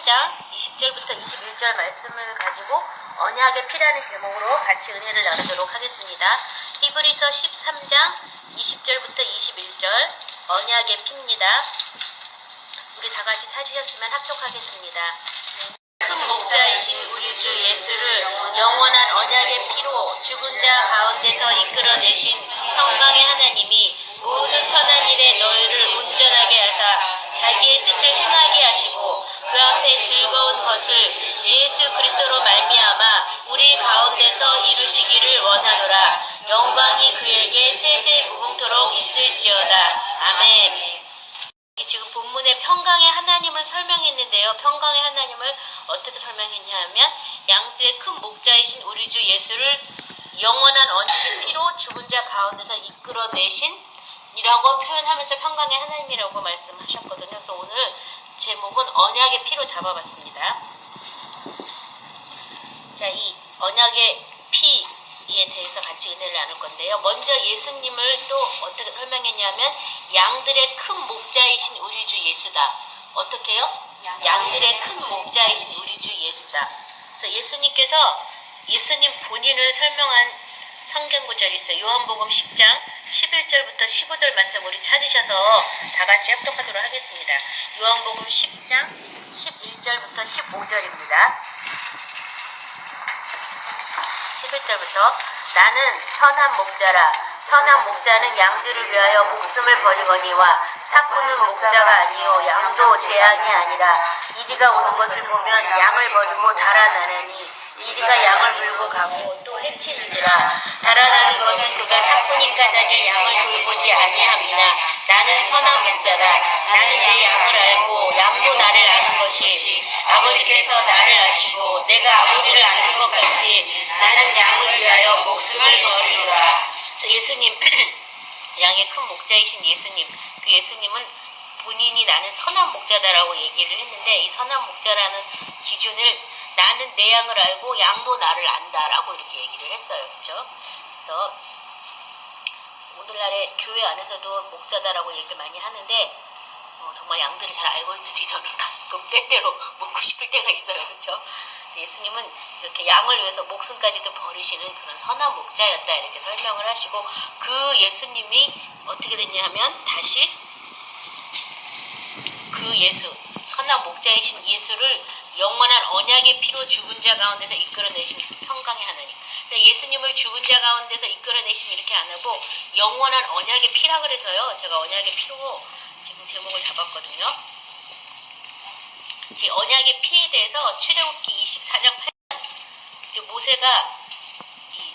13장 20절부터 21절 말씀을 가지고 언약의 피라는 제목으로 같이 은혜를 나누도록 하겠습니다. 히브리서 13장 20절부터 21절 언약의 피입니다. 우리 다 같이 찾으셨으면 합독하겠습니다. 큰 목자이신 우리 주 예수를 영원한 언약의 피로 죽은 자 가운데서 이끌어내신 평강의 하나님이 모든 선한 일에 너희를 온전하게 하사 자기의 뜻을 행하게 하시고 그 앞에 즐거운 것을 예수 그리스도로 말미암아 우리 가운데서 이루시기를 원하노라. 영광이 그에게 세세 무궁토록 있을지어다. 아멘. 지금 본문의 평강의 하나님을 설명했는데요. 평강의 하나님을 어떻게 설명했냐 하면 양들의 큰 목자이신 우리 주 예수를 영원한 언약의 피로 죽은 자 가운데서 이끌어내신 이라고 표현하면서 평강의 하나님이라고 말씀하셨거든요. 그래서 오늘 제목은 언약의 피로 잡아봤습니다. 자, 이 언약의 피에 대해서 같이 은혜를 나눌 건데요. 먼저 예수님을 또 어떻게 설명했냐면 양들의 큰 목자이신 우리 주 예수다. 어떻게요? 양들의 큰 목자이신 우리 주 예수다. 그래서 예수님 본인을 설명한 성경 구절이 있어요. 요한복음 10장 11절부터 15절 말씀 우리 찾으셔서 다 같이 합독하도록 하겠습니다. 요한복음 10장 11절부터 15절입니다. 11절부터 나는 선한 목자라. 선한 목자는 양들을 위하여 목숨을 버리거니와 삭구는 목자가 아니요 양도 제 양이 아니라 이리가 오는 것을 보면 양을 버리고 달아나느니 이리가 양을 물고 가고 또 해치느니라. 달아나는 것은 그가 삭구니까 자기 양을 돌보지 아니함이나 나는 선한 목자다. 나는 내 양을 알고 양도 나를 아는 것이 아버지께서 나를 아시고 내가 아버지를 아는 것 같이 나는 양을 위하여 목숨을 버리노라. 예수님 양의 큰 목자이신 예수님, 그 예수님은 본인이 나는 선한 목자다라고 얘기를 했는데 이 선한 목자라는 기준을 나는 내 양을 알고 양도 나를 안다라고 이렇게 얘기를 했어요. 그렇죠? 그래서 오늘날의 교회 안에서도 목자다라고 얘기를 많이 하는데 정말 양들을 잘 알고 있는지 저는 가끔 때때로 묻고 싶을 때가 있어요. 그렇죠? 예수님은 이렇게 양을 위해서 목숨까지도 버리시는 그런 선한 목자였다 이렇게 설명을 하시고 그 예수님이 어떻게 됐냐 하면 다시 그 예수 선한 목자이신 예수를 영원한 언약의 피로 죽은 자 가운데서 이끌어내신 평강의 하나님. 예수님을 죽은 자 가운데서 이끌어내신 이렇게 안 하고 영원한 언약의 피라 그래서요. 제가 언약의 피로 지금 제목을 잡았거든요. 제 언약의 피에 대해서 출애굽기 24장 8절 이제 모세가 이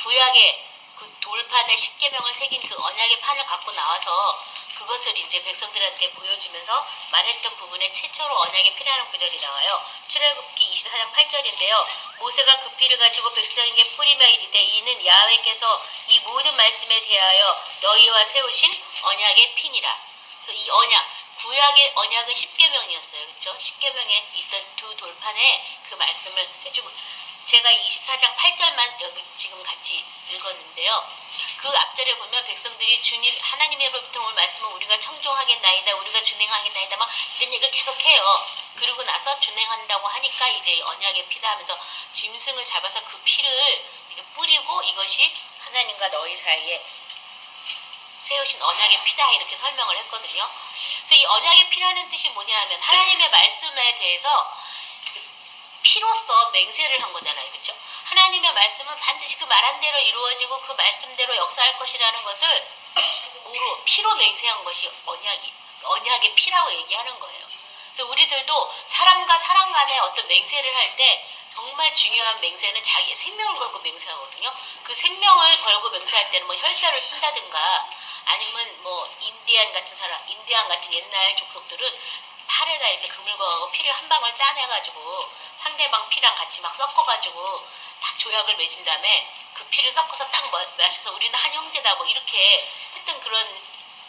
구약의 그 돌판에 십계명을 새긴 그 언약의 판을 갖고 나와서 그것을 이제 백성들한테 보여주면서 말했던 부분에 최초로 언약의 피라는 구절이 나와요. 출애굽기 24장 8절인데요. 모세가 그 피를 가지고 백성에게 뿌리며 이르되 이는 야훼께서 이 모든 말씀에 대하여 너희와 세우신 언약의 피니라. 그래서 이 언약, 구약의 언약은 십계명이었어요. 그렇죠? 십계명에 있던 두 돌판에 그 말씀을 해주고 제가 24장 8절만 여기 지금 같이 읽었는데요. 그 앞절에 보면 백성들이 주님 하나님의로부터 올 말씀을 우리가 청종하겠나이다. 우리가 준행하겠나이다. 막 이런 얘기를 계속해요. 그러고 나서 준행한다고 하니까 이제 언약의 피다 하면서 짐승을 잡아서 그 피를 뿌리고 이것이 하나님과 너희 사이에 세우신 언약의 피다 이렇게 설명을 했거든요. 그래서 이 언약의 피라는 뜻이 뭐냐 하면 하나님의 말씀에 대해서 피로써 맹세를 한 거잖아요. 그렇죠? 하나님의 말씀은 반드시 그 말한 대로 이루어지고 그 말씀대로 역사할 것이라는 것을 피로 맹세한 것이 언약의 피라고 얘기하는 거예요. 그래서 우리들도 사람과 사람 간에 어떤 맹세를 할 때 정말 중요한 맹세는 자기의 생명을 걸고 맹세하거든요. 그 생명을 걸고 맹세할 때는 뭐 혈서를 쓴다든가 아니면 뭐 인디안 같은 옛날 족속들은 팔에다 이렇게 그물 거하고 피를 한 방울 짜내가지고 상대방 피랑 같이 막 섞어가지고 딱 조약을 맺은 다음에 그 피를 섞어서 딱 마셔서 우리는 한 형제다 뭐 이렇게 했던 그런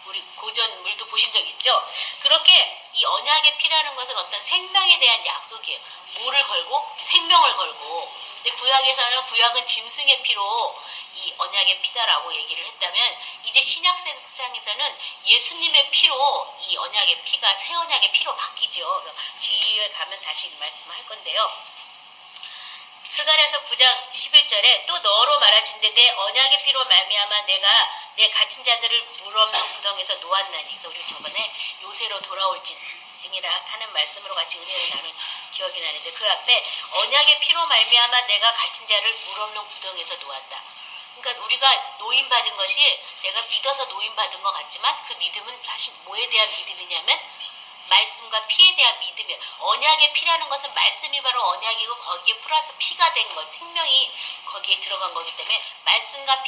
우리 고전물도 보신 적 있죠? 그렇게 이 언약의 피라는 것은 어떤 생명에 대한 약속이에요. 뭐를 걸고? 생명을 걸고. 근데 구약은 짐승의 피로 이 언약의 피다라고 얘기를 했다면 이제 신약 세상에서는 예수님의 피로 이 언약의 피가 새 언약의 피로 바뀌죠. 그래서 뒤에 가면 다시 이 말씀할 건데요. 스가랴서 9장 11절에 또 너로 말하신대 내 언약의 피로 말미암아 내가 내 갇힌 자들을 물 없는 구덩이에서 놓았나니. 그래서 우리 저번에 요새로 돌아올 징이라 하는 말씀으로 같이 은혜를 나눈 기억이 나는데 그 앞에 언약의 피로 말미암아 내가 갇힌 자를 물 없는 구덩이에서 놓았다. 그러니까 우리가 노임받은 것이 내가 믿어서 노임받은 것 같지만 그 믿음은 사실 뭐에 대한 믿음이냐면 말씀과 피에 대한 믿음이에요. 언약의 피라는 것은 말씀이 바로 언약이고 거기에 플러스 피가 된 것, 생명이 거기에 들어간 거기 때문에 말씀과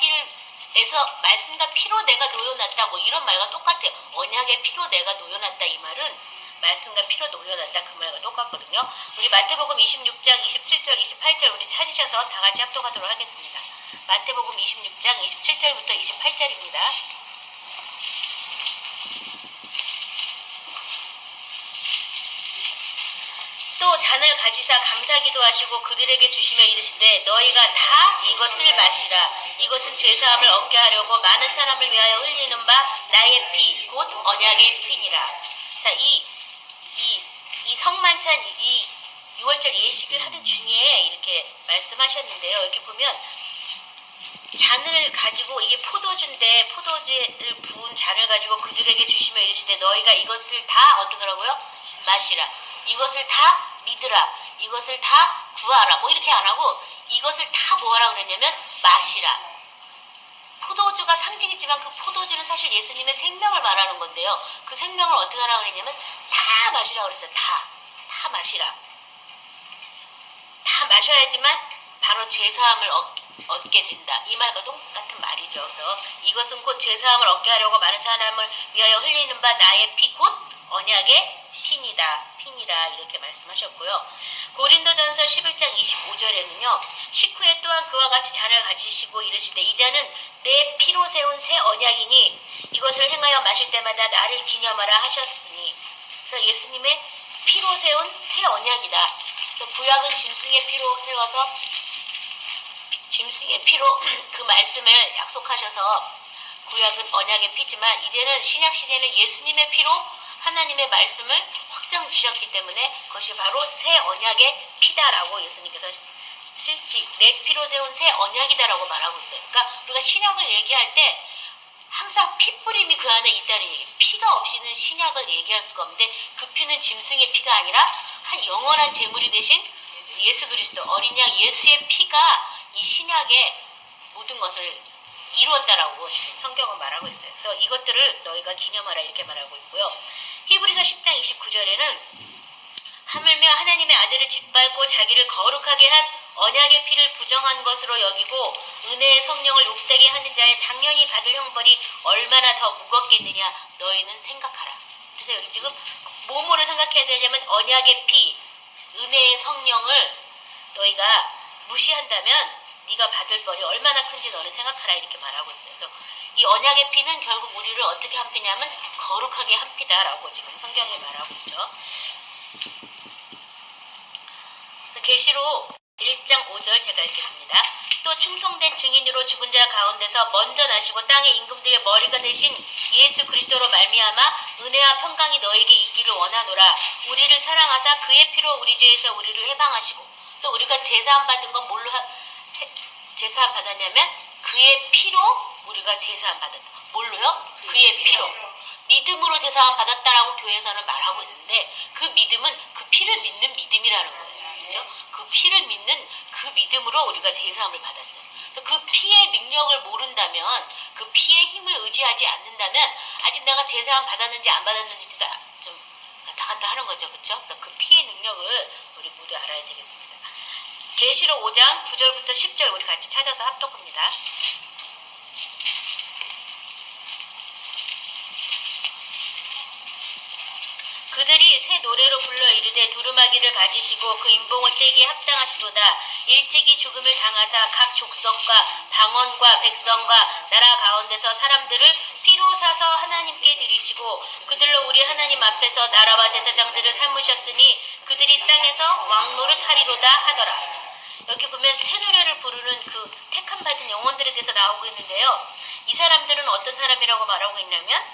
피로 내가 놓여놨다 뭐 이런 말과 똑같아요. 언약의 피로 내가 놓여놨다 이 말은 말씀과 피로 놓여놨다 그 말과 똑같거든요. 우리 마태복음 26장 27절 28절 우리 찾으셔서 다 같이 합독하도록 하겠습니다. 마태복음 26장 27절부터 28절입니다. 또 잔을 가지사 감사기도 하시고 그들에게 주시며 이르시되 너희가 다 이것을 마시라. 이것은 죄사함을 얻게 하려고 많은 사람을 위하여 흘리는 바 나의 피 곧 언약의 피니라. 자, 이 성만찬 이 6월절 예식을 하는 중에 이렇게 말씀하셨는데요. 여기 보면 잔을 가지고 이게 포도주인데 포도주를 부은 잔을 가지고 그들에게 주시며 이르시되 너희가 이것을 다 어떤 거라고요? 마시라. 이것을 다 믿으라. 이것을 다 구하라. 뭐 이렇게 안 하고 이것을 다 뭐하라 그랬냐면 마시라. 포도주가 상징이지만 그 포도주는 사실 예수님의 생명을 말하는 건데요. 그 생명을 어떻게 하라고 그랬냐면 다 마시라고 그랬어요. 다 마시라. 다 마셔야지만 바로 죄사함을 얻게 된다. 이 말과 똑같은 말이죠. 그래서 이것은 곧 죄사함을 얻게 하려고 많은 사람을 위하여 흘리는 바 나의 피 곧 언약의 피니라 이렇게 말씀하셨고요. 고린도전서 11장 25절에는요. 식후에 또한 그와 같이 잔을 가지시고 이르시되 이 잔은 내 피로 세운 새 언약이니 이것을 행하여 마실 때마다 나를 기념하라 하셨으니. 그래서 예수님의 피로 세운 새 언약이다. 그래서 구약은 짐승의 피로 세워서 짐승의 피로 그 말씀을 약속하셔서 구약은 언약의 피지만 이제는 신약시대는 예수님의 피로 하나님의 말씀을 확정 지셨기 때문에 그것이 바로 새 언약의 피다라고 예수님께서 실직 내 피로 세운 새 언약이다라고 말하고 있어요. 그러니까 우리가 신약을 얘기할 때 항상 피 뿌림이 그 안에 있다는 얘기예요. 피가 없이는 신약을 얘기할 수가 없는데 그 피는 짐승의 피가 아니라 한 영원한 제물이 되신 예수 그리스도 어린 양 예수의 피가 이 신약의 모든 것을 이루었다라고 성경은 말하고 있어요. 그래서 이것들을 너희가 기념하라 이렇게 말하고 있고요. 히브리서 10장 29절에는 하물며 하나님의 아들을 짓밟고 자기를 거룩하게 한 언약의 피를 부정한 것으로 여기고 은혜의 성령을 욕되게 하는 자의 당연히 받을 형벌이 얼마나 더 무겁겠느냐 너희는 생각하라. 그래서 여기 지금 뭐뭐를 생각해야 되냐면 언약의 피, 은혜의 성령을 너희가 무시한다면 네가 받을 벌이 얼마나 큰지 너는 생각하라 이렇게 말하고 있어요. 그래서 이 언약의 피는 결국 우리를 어떻게 한 피냐면 거룩하게 한 피다라고 지금 성경이 말하고 있죠. 계시록 1장 5절 제가 읽겠습니다. 또 충성된 증인으로 죽은 자 가운데서 먼저 나시고 땅의 임금들의 머리가 되신 예수 그리스도로 말미암아 은혜와 평강이 너에게 있기를 원하노라. 우리를 사랑하사 그의 피로 우리 죄에서 우리를 해방하시고. 그래서 우리가 제사함 받은 건 뭘로 제사함 받았냐면 그의 피로 우리가 제사함 받았다. 뭘로요? 그의 피로. 믿음으로 제사함 받았다라고 교회에서는 말하고 있는데 그 믿음은 그 피를 믿는 믿음이라는 거예요. 그렇죠? 그 피를 믿는 그 믿음으로 우리가 제사함을 받았어요. 그래서 그 피의 능력을 모른다면 그 피의 힘을 의지하지 않는다면 아직 내가 제사함 받았는지 안 받았는지도 좀 왔다 갔다 하는 거죠. 그렇죠? 그래서 그 피의 능력을 우리 모두 알아야 되겠습니다. 계시록 5장 9절부터 10절 우리 같이 찾아서 합독합니다. 그들이 새 노래로 불러 이르되 두루마기를 가지시고 그 인봉을 떼기에 합당하시도다. 일찍이 죽음을 당하사 각 족속과 방언과 백성과 나라 가운데서 사람들을 피로 사서 하나님께 드리시고 그들로 우리 하나님 앞에서 나라와 제사장들을 삼으셨으니 그들이 땅에서 왕노릇하리로다 하더라. 여기 보면 새 노래를 부르는 그 택함 받은 영혼들에 대해서 나오고 있는데요. 이 사람들은 어떤 사람이라고 말하고 있냐면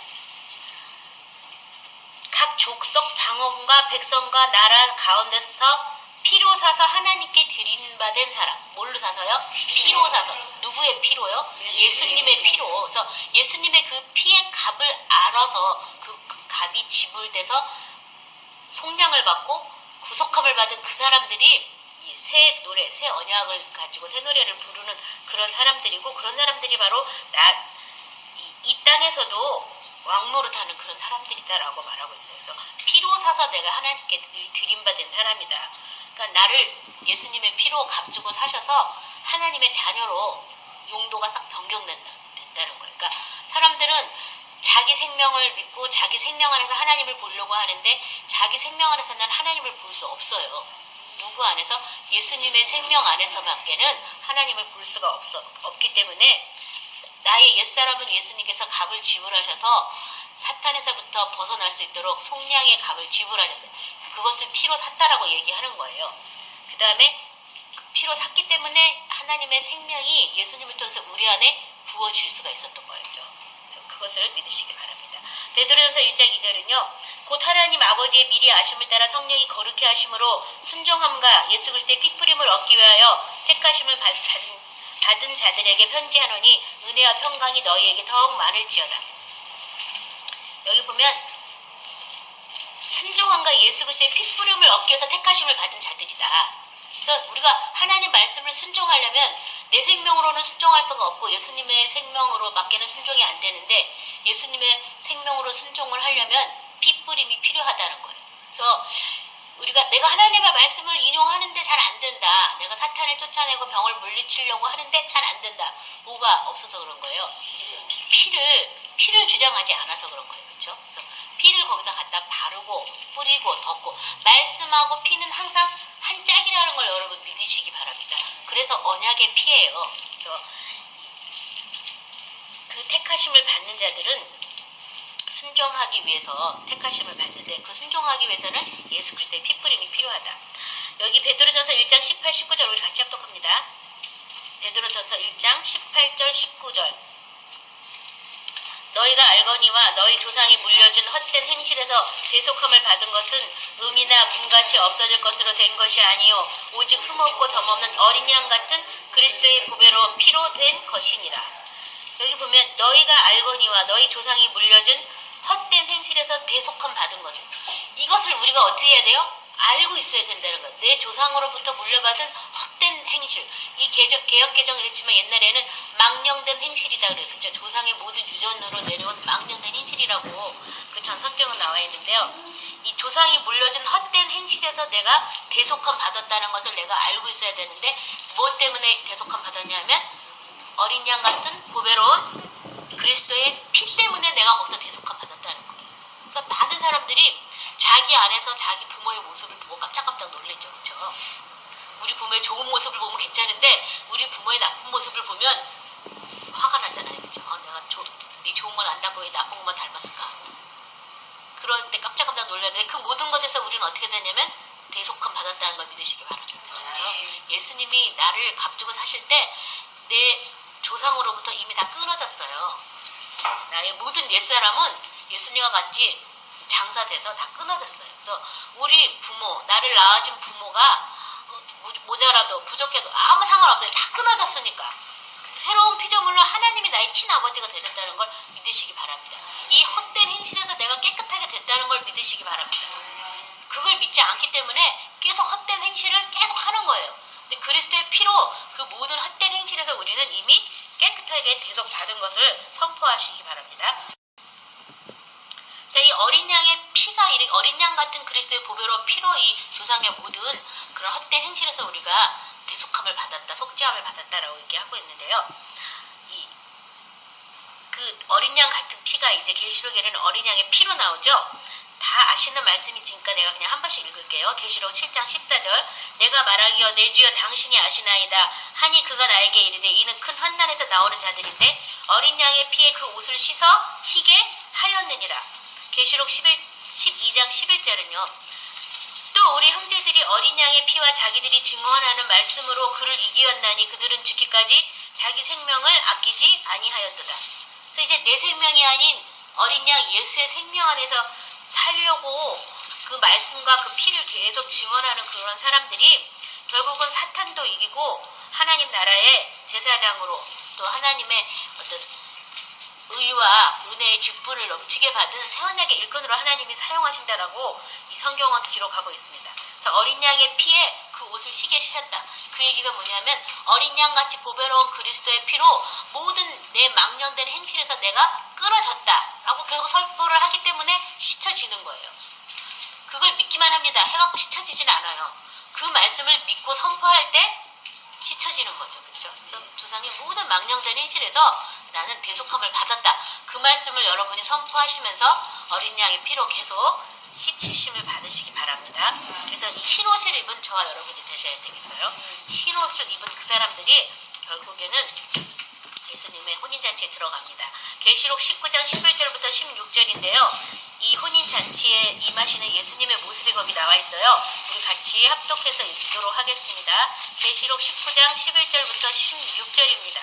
각 족속 방언과 백성과 나라 가운데서 피로 사서 하나님께 드림받은 사람. 뭘로 사서요? 피로 사서. 누구의 피로요? 예수님의 피로. 그래서 예수님의 그 피의 값을 알아서 그 값이 지불돼서 속량을 받고 구속함을 받은 그 사람들이 이 새 노래, 새 언약을 가지고 새 노래를 부르는 그런 사람들이고, 그런 사람들이 바로 이 땅에서도 왕노릇하는 그런 사람들이다라고 말하고 있어요. 그래서 피로 사서 내가 하나님께 드림받은 사람이다. 그러니까 나를 예수님의 피로 값주고 사셔서 하나님의 자녀로 용도가 싹 변경된다는 거예요. 그러니까 사람들은 자기 생명을 믿고 자기 생명 안에서 하나님을 보려고 하는데 자기 생명 안에서는 하나님을 볼 수 없어요. 누구 안에서? 예수님의 생명 안에서밖에는 하나님을 볼 수가 없기 때문에 나의 옛사람은 예수님께서 값을 지불하셔서 사탄에서부터 벗어날 수 있도록 속량의 값을 지불하셨어요. 그것을 피로 샀다라고 얘기하는 거예요. 그 다음에 피로 샀기 때문에 하나님의 생명이 예수님을 통해서 우리 안에 부어질 수가 있었던 거였죠. 그래서 그것을 믿으시기 바랍니다. 베드로전서 1장 2절은요. 곧 하나님 아버지의 미리 아심을 따라 성령이 거룩해 하심으로 순종함과 예수 그리스도의 피뿌림을 얻기 위하여 택하심을 받은 자들에게 편지하노니 은혜와 평강이 너희에게 더욱 많을지어다. 여기 보면 순종함과 예수 그리스도의 피뿌림을 얻기 위해서 택하심을 받은 자들이다. 그래서 우리가 하나님 말씀을 순종하려면 내 생명으로는 순종할 수가 없고 예수님의 생명으로 밖에는 순종이 안 되는데, 예수님의 생명으로 순종을 하려면 피뿌림이 필요하다는 거예요. 그래서 내가 하나님의 말씀을 인용하는데 잘 안 된다. 내가 사탄을 쫓아내고 병을 물리치려고 하는데 잘 안 된다. 뭐가 없어서 그런 거예요? 피를 주장하지 않아서 그런 거예요. 그렇죠? 그래서 피를 거기다 갖다 바르고 뿌리고 덮고, 말씀하고 피는 항상 한 짝이라는 걸 여러분 믿으시기 바랍니다. 그래서 언약의 피예요. 그래서 그 택하심을 받는 자들은 순종하기 위해서 택하심을 받는데, 그 순종하기 위해서는 예수 그리스도의 피뿌림이 필요하다. 여기 베드로전서 1장 18, 19절 우리 같이 합독합니다. 베드로전서 1장 18절, 19절. 너희가 알거니와 너희 조상이 물려준 헛된 행실에서 대속함을 받은 것은 음이나 금같이 없어질 것으로 된 것이 아니요 오직 흠없고 점없는 어린 양 같은 그리스도의 보배로운 피로 된 것이니라. 여기 보면 너희가 알거니와 너희 조상이 물려준 헛된 행실에서 대속함 받은 것을, 이것을 우리가 어떻게 해야 돼요? 알고 있어야 된다는 거예요. 내 조상으로부터 물려받은 헛된 행실. 이 개혁개정 이랬지만 옛날에는 망령된 행실이다 그랬죠. 조상의 모든 유전으로 내려온 망령된 행실이라고 그 전 성경은 나와 있는데요. 이 조상이 물려준 헛된 행실에서 내가 대속함 받았다는 것을 내가 알고 있어야 되는데, 무엇 때문에 대속함 받았냐면 어린 양 같은 보배로운 그리스도의 피 때문에 내가 거기서 대속함 받았다는 거예요. 그래서 많은 사람들이 자기 안에서 자기 부모의 모습을 보고 깜짝깜짝 놀랬죠. 그렇죠? 우리 부모의 좋은 모습을 보면 괜찮은데 우리 부모의 나쁜 모습을 보면 화가 나잖아요. 그렇죠? 내가 네 좋은 건 안다고 왜 나쁜 것만 닮았을까? 그럴 때 깜짝깜짝 놀랐는데, 그 모든 것에서 우리는 어떻게 되냐면 대속함 받았다는 걸 믿으시기 바랍니다. 그렇죠? 예수님이 나를 값주고 사실 때 내 조상으로부터 이미 다 끊어졌어요. 나의 모든 옛사람은 예수님과 같이 장사돼서 다 끊어졌어요. 그래서 우리 부모, 나를 낳아준 부모가 모자라도 부족해도 아무 상관없어요. 다 끊어졌으니까. 새로운 피조물로 하나님이 나의 친아버지가 되셨다는 걸 믿으시기 바랍니다. 이 헛된 행실에서 내가 깨끗하게 됐다는 걸 믿으시기 바랍니다. 그걸 믿지 않기 때문에 계속 헛된 행실을 계속 하는 거예요. 근데 그리스도의 피로 그 모든 헛된 행실에서 우리는 이미 깨끗하게 대속받은 것을 선포하시기 바랍니다. 자, 이 어린 양의 피가, 어린 양 같은 그리스도의 보배로운 피로 이 조상의 모든 그런 헛된 행실에서 우리가 대속함을 받았다, 속죄함을 받았다라고 얘기하고 있는데요. 그 어린 양 같은 피가 이제 계시록에는 어린 양의 피로 나오죠. 다 아시는 말씀이니까 내가 그냥 한 번씩 읽을게요. 계시록 7장 14절. 내가 말하기여 내 주여 당신이 아시나이다 하니 그가 나에게 이르되 이는 큰 환난에서 나오는 자들인데 어린 양의 피에 그 옷을 씻어 희게 하였느니라. 계시록 12장 11절은요. 또 또 우리 형제들이 어린 양의 피와 자기들이 증언하는 말씀으로 그를 이기었나니 그들은 죽기까지 자기 생명을 아끼지 아니하였도다. 그래서 이제 내 생명이 아닌 어린 양 예수의 생명 안에서 살려고 그 말씀과 그 피를 계속 증언하는 그런 사람들이 결국은 사탄도 이기고 하나님 나라의 제사장으로 또 하나님의 어떤 의와 은혜의 직분을 넘치게 받은 새 언약의 일꾼으로 하나님이 사용하신다라고 이 성경은 기록하고 있습니다. 그래서 어린 양의 피에 그 옷을 희게 씻었다. 그 얘기가 뭐냐면 어린 양같이 보배로운 그리스도의 피로 모든 내 망령된 행실에서 내가 끌어졌다라고 계속 선포를 하기 때문에 씻어지는 거예요. 그걸 믿기만 합니다. 해갖고 씻어지진 않아요. 그 말씀을 믿고 선포할 때 씻어지는 거죠. 그렇죠? 조상의 모든 망령된 행실에서 나는 대속함을 받았다. 그 말씀을 여러분이 선포하시면서 어린 양의 피로 계속 씻으심을 받으시기 바랍니다. 그래서 이 흰 옷을 입은 저와 여러분이 되셔야 되겠어요. 흰 옷을 입은 그 사람들이 결국에는 예수님의 혼인잔치에 들어갑니다. 계시록 19장 11절부터 16절인데요. 이 혼인잔치에 임하시는 예수님의 모습이 거기 나와 있어요. 우리 같이 합독해서 읽도록 하겠습니다. 계시록 19장 11절부터 16절입니다.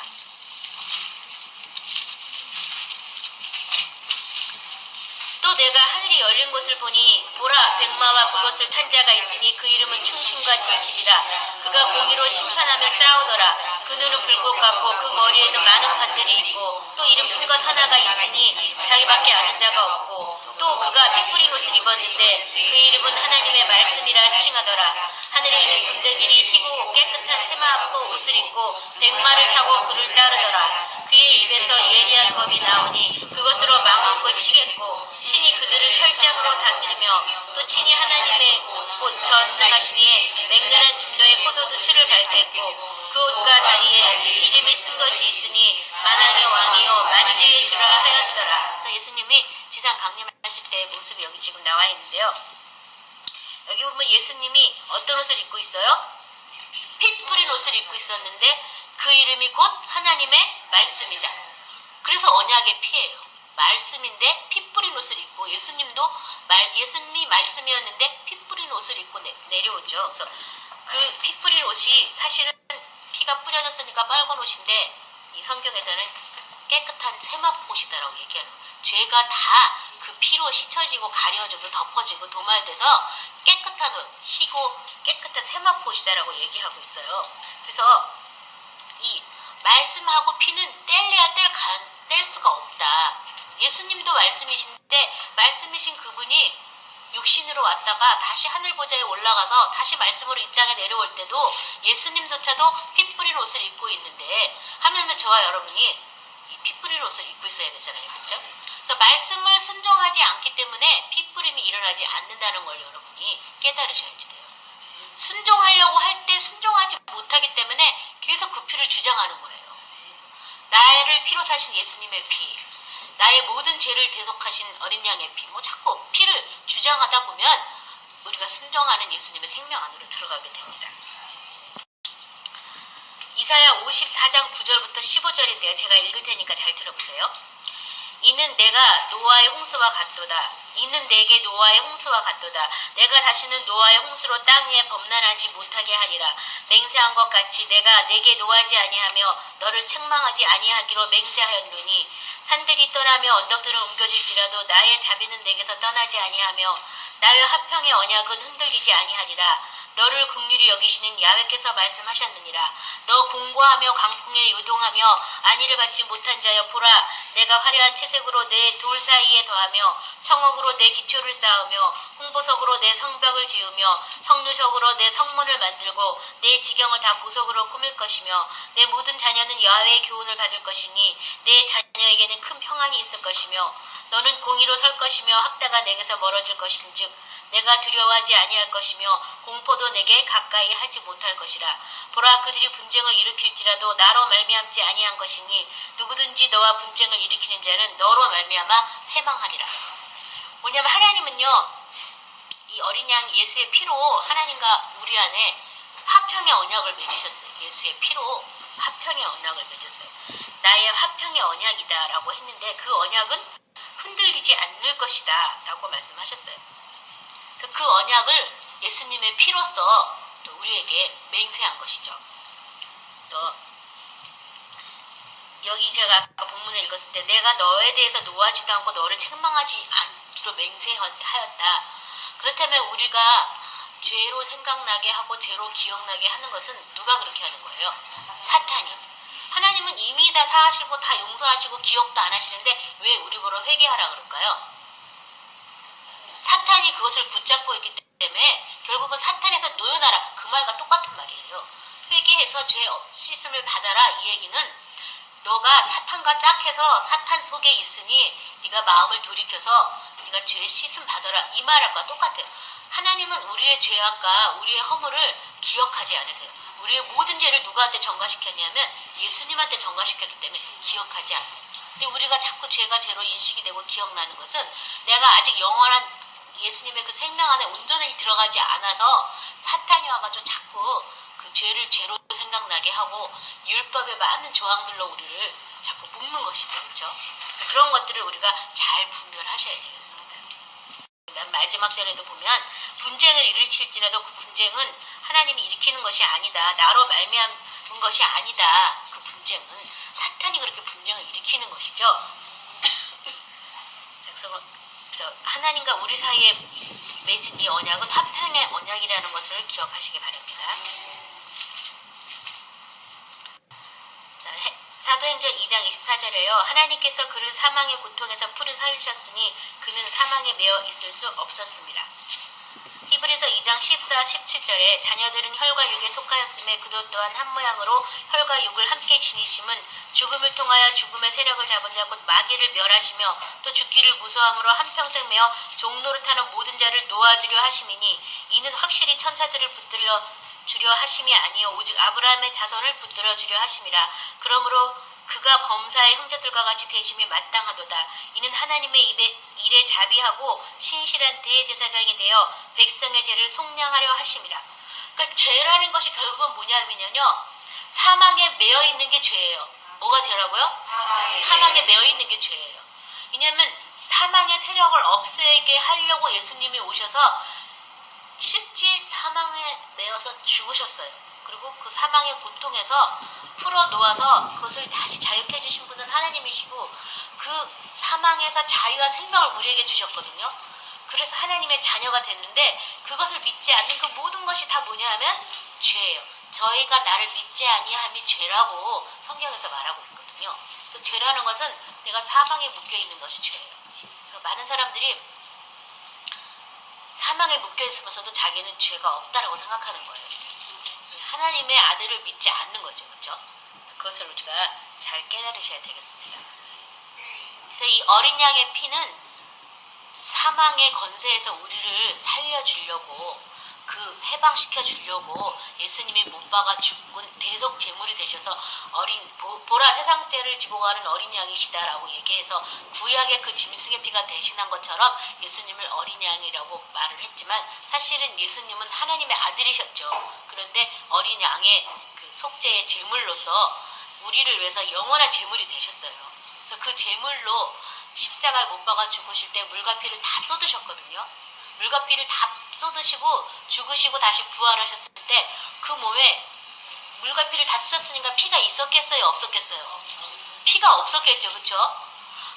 또 내가 하늘이 열린 곳을 보니 보라 백마와 그것을 탄 자가 있으니 그 이름은 충신과 진실이라. 그가 공의로 심판하며 싸우더라. 그 눈은 불꽃 같고 그 머리에는 많은 관들이 있고 또 이름 쓴 것 하나가 있으니 자기밖에 아는 자가 없고 또 그가 피 뿌린 옷을 입었는데 그 이름은 하나님의 말씀이라 칭하더라. 하늘에 있는 군대들이 희고 깨끗한 세마포 옷을 입고 백마를 타고 그를 따르더라. 그의 입에서 예리한 검이 나오니 그것으로 망원을 치겠고 친히 그들을 철장으로 다스리며 또 친히 하나님의 옷 전능하신 이에 맹렬한 진노의 포도주를 밟겠고 그 옷과 다리에 이름이 쓴 것이 있으니 만왕의 왕이요 만주의 주라 하였더라. 그래서 예수님이 지상 강림하실 때의 모습이 여기 지금 나와 있는데요. 여기 보면 예수님이 어떤 옷을 입고 있어요? 피 뿌린 옷을 입고 있었는데 그 이름이 곧 하나님의 말씀이다. 그래서 언약의 피예요. 말씀인데 피 뿌린 옷을 입고 예수님이 말씀이었는데 피 뿌린 옷을 입고 내려오죠. 그래서 그 피 뿌린 옷이 사실은 피가 뿌려졌으니까 빨간 옷인데 이 성경에서는 깨끗한 세마포옷이다라고 얘기하는 거예요. 죄가 다 그 피로 씻어지고 가려지고 덮어지고 도말돼서 깨끗한 옷, 희고 깨끗한 세마포옷이다라고 얘기하고 있어요. 그래서 이 말씀하고 피는 뗄래야 뗄 수가 없다. 예수님도 말씀이신데 말씀이신 그분이 육신으로 왔다가 다시 하늘 보좌에 올라가서 다시 말씀으로 이 땅에 내려올 때도 예수님조차도 피 뿌린 옷을 입고 있는데 하물며 저와 여러분이 이 피 뿌린 옷을 입고 있어야 되잖아요. 그렇죠? 그래서 말씀을 순종하지 않기 때문에 피 뿌림이 일어나지 않는다는 걸 여러분이 깨달으셔야지 돼요. 순종하려고 할 때 순종하지 못하기 때문에 계속 그 피를 주장하는 거예요. 나를 피로 사신 예수님의 피, 나의 모든 죄를 대속하신 어린 양의 피, 자꾸 피를 주장하다 보면 우리가 순종하는 예수님의 생명 안으로 들어가게 됩니다. 이사야 54장 9절부터 15절인데요. 제가 읽을 테니까 잘 들어보세요. 이는 내가 노아의 홍수와 같도다. 이는 내게 노아의 홍수와 같도다. 내가 다시는 노아의 홍수로 땅 위에 범람하지 못하게 하리라. 맹세한 것 같이 내가 내게 노하지 아니하며 너를 책망하지 아니하기로 맹세하였노니 산들이 떠나며 언덕들은 옮겨질지라도 나의 자비는 내게서 떠나지 아니하며 나의 화평의 언약은 흔들리지 아니하리라. 너를 긍휼히 여기시는 야훼께서 말씀하셨느니라. 너 공고하며 강풍에 요동하며 안위를 받지 못한 자여 보라. 내가 화려한 채색으로 내 돌 사이에 더하며 청옥으로 내 기초를 쌓으며 홍보석으로 내 성벽을 지으며 성류석으로 내 성문을 만들고 내 지경을 다 보석으로 꾸밀 것이며 내 모든 자녀는 야훼의 교훈을 받을 것이니 내 자녀에게는 큰 평안이 있을 것이며 너는 공의로 설 것이며 학다가 내게서 멀어질 것인즉 내가 두려워하지 아니할 것이며 공포도 내게 가까이 하지 못할 것이라. 보라 그들이 분쟁을 일으킬지라도 나로 말미암지 아니한 것이니 누구든지 너와 분쟁을 일으키는 자는 너로 말미암아 패망하리라. 뭐냐면 하나님은요 이 어린 양 예수의 피로 하나님과 우리 안에 화평의 언약을 맺으셨어요. 예수의 피로 화평의 언약을 맺었어요. 나의 화평의 언약이다 라고 했는데 그 언약은 흔들리지 않을 것이다 라고 말씀하셨어요. 그 언약을 예수님의 피로써 또 우리에게 맹세한 것이죠. 그래서 여기 제가 아까 본문을 읽었을 때 내가 너에 대해서 노하지도 않고 너를 책망하지 않기로 맹세하였다. 그렇다면 우리가 죄로 생각나게 하고 죄로 기억나게 하는 것은 누가 그렇게 하는 거예요? 사탄이. 하나님은 이미 다 사하시고 다 용서하시고 기억도 안 하시는데 왜 우리 보러 회개하라 그럴까요? 사탄이 그것을 붙잡고 있기 때문에 결국은 사탄에서 노여나라 그 말과 똑같은 말이에요. 회개해서 죄 씻음을 받아라 이 얘기는 너가 사탄과 짝해서 사탄 속에 있으니 네가 마음을 돌이켜서 네가 죄 씻음 받아라 이 말과 똑같아요. 하나님은 우리의 죄악과 우리의 허물을 기억하지 않으세요. 우리의 모든 죄를 누구한테 전가시켰냐면 예수님한테 전가시켰기 때문에 기억하지 않아요. 근데 우리가 자꾸 죄가 죄로 인식이 되고 기억나는 것은 내가 아직 영원한 예수님의 그 생명 안에 온전히 들어가지 않아서 사탄이 와가지고 자꾸 그 죄를 죄로 생각나게 하고 율법의 많은 조항들로 우리를 자꾸 묶는 것이죠. 그렇죠? 그런 것들을 우리가 잘 분별하셔야 되겠습니다. 맨 마지막 절에도 보면 분쟁을 일으킬지라도 그 분쟁은 하나님이 일으키는 것이 아니다. 나로 말미암은 것이 아니다. 그 분쟁은 사탄이 그렇게 분쟁을 일으키는 것이죠. 그래서 하나님과 우리 사이에 맺은 이 언약은 화평의 언약이라는 것을 기억하시기 바랍니다. 사도행전 2장 24절에요. 하나님께서 그를 사망의 고통에서 풀이 살리셨으니 그는 사망에 매여 있을 수 없었습니다. 히브리서 2장 14, 17절에 자녀들은 혈과 육에 속하였음에 그도 또한 한 모양으로 혈과 육을 함께 지니심은 죽음을 통하여 죽음의 세력을 잡은 자 곧 마귀를 멸하시며 또 죽기를 무서함으로 한평생 매어 종노릇하는 모든 자를 놓아주려 하심이니 이는 확실히 천사들을 붙들려 주려 하심이 아니요 오직 아브라함의 자손을 붙들어 주려 하심이라. 그러므로 그가 범사의 형제들과 같이 되심이 마땅하도다. 이는 하나님의 일에 자비하고 신실한 대제사장이 되어 백성의 죄를 속량하려 하심이라. 그러니까 죄라는 것이 결국은 뭐냐면요. 사망에 매여 있는 게 죄예요. 뭐가 죄라고요? 사망에 매여 있는 게 죄예요. 왜냐하면 사망의 세력을 없애게 하려고 예수님이 오셔서 실제 사망에 매여서 죽으셨어요. 그리고 그 사망의 고통에서 풀어놓아서 그것을 다시 자유케 해주신 분은 하나님이시고 그 사망에서 자유한 생명을 우리에게 주셨거든요. 그래서 하나님의 자녀가 됐는데 그것을 믿지 않는 그 모든 것이 다 뭐냐 하면 죄예요. 저희가 나를 믿지 아니함이 죄라고 성경에서 말하고 있거든요. 또 죄라는 것은 내가 사망에 묶여있는 것이 죄예요. 그래서 많은 사람들이 사망에 묶여있으면서도 자기는 죄가 없다라고 생각하는 거예요. 하나님의 아들을 믿지 않는 거죠. 그렇죠? 그것을 우리가 잘 깨달으셔야 되겠습니다. 그래서 이 어린 양의 피는 사망의 권세에서 우리를 살려주려고 그 해방시켜 주려고 예수님이 못 박아 죽은 대속 제물이 되셔서 보라 세상죄를 지고 가는 어린 양이시다라고 얘기해서 구약의 그 짐승의 피가 대신한 것처럼 예수님을 어린 양이라고 말을 했지만 사실은 예수님은 하나님의 아들이셨죠. 그런데 어린 양의 그 속죄의 제물로서 우리를 위해서 영원한 제물이 되셨어요. 그래서 그 제물로 십자가에 못 박아 죽으실 때 물과 피를 다 쏟으셨거든요. 물과 피를 다 쏟으시고 죽으시고 다시 부활하셨을 때 그 몸에 물과 피를 다 쏟았으니까 피가 있었겠어요? 없었겠어요? 피가 없었겠죠. 그렇죠?